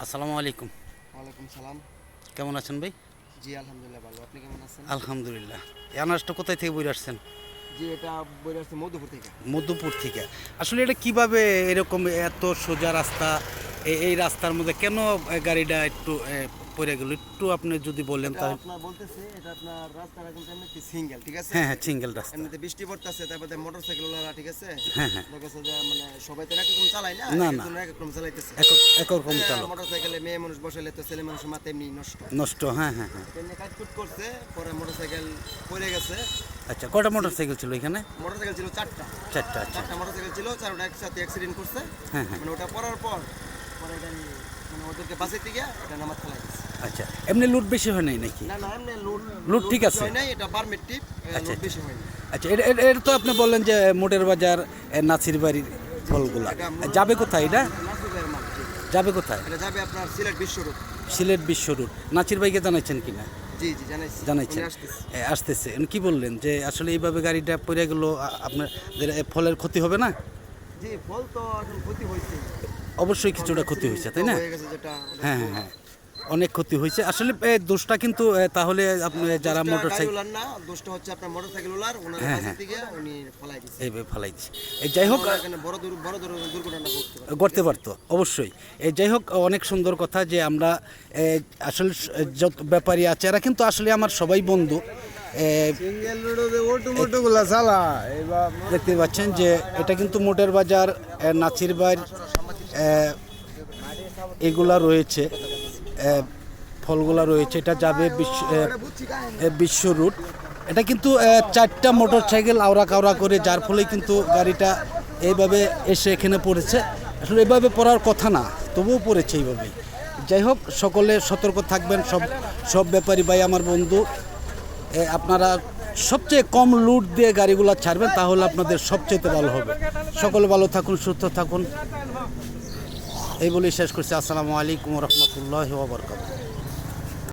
আসসালামু আলাইকুম। ওয়ালাইকুম সালাম। কেমন আছেন ভাই? জি আলহামদুলিল্লাহ ভালো। আপনি কেমন আছেন? আলহামদুলিল্লাহ। এই আনাজটা কোথায় থেকে বইরে আসছেন? জি এটা বইরা আসছে মধুপুর থেকে। মধ্যপুর থেকে। আসলে এটা কিভাবে এরকম এত সোজা রাস্তা, এই রাস্তার মধ্যে কেন গাড়িটা একটু পড়ে গেল? একটু আপনি যদি বললেন এটা তাহলে। আপনার বলতেছে এটা আপনার রাস্তাটা কিন্তু এমনিতে সিঙ্গেল, ঠিক আছে? হ্যাঁ হ্যাঁ, সিঙ্গেল রাস্তা। এমনিতে বৃষ্টি পড়তেছে, তারপরে মোটরসাইকেলওয়ালা, ঠিক আছে? হ্যাঁ হ্যাঁ। দেখা গেছে যে মানে সবাই তো একরকম চালায় না, না, না। একজন একরকম চালাইতেছে। একরকম চালক মোটরসাইকেলে মেয়ে মানুষ বসাইলে তো ছেলে মানুষের মাথা এমনি নষ্ট। নষ্ট। হ্যাঁ হ্যাঁ হ্যাঁ। এমনি কাজকুট করছে, পরে মোটরসাইকেল পড়ে গেছে। আচ্ছা, কটা মোটরসাইকেল ছিল এখানে? মোটরসাইকেল ছিল চারটা। চারটা। আচ্ছা। চারটা মোটরসাইকেল ছিল, চারটা একসাথে অ্যাক্সিডেন্ট করছে। হ্যাঁ হ্যাঁ। মানে ওটা পড়ার পর পরে গাড়ি মানে ওদেরকে বাঁচাইতে গিয়ে এটা নামাজ ফেলাই দিচ্ছে। আচ্ছা, এমনি লুট বেশি হয় নাই নাকি? না না এমনি লুট ঠিক আছে। হয় নাই, এটা বারমেট টিপ, আচ্ছা, লুট বেশি হয়নি। আচ্ছা, এটা তো আপনি বললেন যে মোটের বাজার নাছির বাড়ির ফলগুলা যাবে কোথায়? এটা নাসিরের মাল, জি। যাবে কোথায়? এটা যাবে আপনার সিলেট বিশ্ব রোড। সিলেট বিশ্ব রোড। নাছির ভাইকে জানাইছেন কিনা? জি জি জানাইছি। জানাইছেন। উনি আসতেছে। আসতেছে। উনি কি বললেন যে আসলে এইভাবে গাড়িটা পড়ে গেল, আপনার ফলের ক্ষতি হবে না? জি ফল তো এখন ক্ষতি হয়েছে। অবশ্যই কিছুটা ক্ষতি হয়েছে, তাই না? হয়ে গেছে যেটা ওটা হ্যাঁ হ্যাঁ হ্যাঁ, অনেক ক্ষতি হয়েছে আসলে। দোষটা কিন্তু তাহলে আপনি যারা দোষটা মোটরসাইকেল গাড়িওয়ালার না, দোষটা হচ্ছে আপনার মোটরসাইকেলওয়ালার, ওনার হ্যাঁ, কাছ হ্যাঁ। থেকে উনি ফলাই দিছে। এইভাবে ফালাই দিচ্ছে। যাই হোক, ওনার এখানে বড় দুর্ঘটনা ঘটতে পারে। করতে পারতো অবশ্যই। যাই হোক, অনেক সুন্দর কথা যে আমরা আসলে যত ব্যাপারী আছে এরা কিন্তু আসলে আমার সবাই বন্ধু। সিঙ্গেল রোডে ওটু মোটুগুলা চালা এবার দেখতে পাচ্ছেন যে এটা কিন্তু মোটের বাজার, নাছির বাড়ি, এগুলা রয়েছে, ফলগুলা রয়েছে। এটা যাবে বিশ্ব রুট। এটা কিন্তু চারটা মোটর সাইকেল আওড়া কাওড়া করে, যার ফলে কিন্তু গাড়িটা এইভাবে এসে এখানে পড়েছে। আসলে এভাবে পড়ার কথা না, তবুও পড়েছে এইভাবেই। যাই হোক, সকলে সতর্ক থাকবেন, সব ব্যাপারী ভাই আমার বন্ধু। আপনারা সবচেয়ে কম লুট দিয়ে গাড়িগুলো ছাড়বেন, তাহলে আপনাদের সবচেয়ে ভালো হবে। সকলে ভালো থাকুন, সুস্থ থাকুন, এই বলেই শেষ করছি। আসসালামু আলাইকুম রহমতুল্লাহ ওয়া বারাকাতুহু।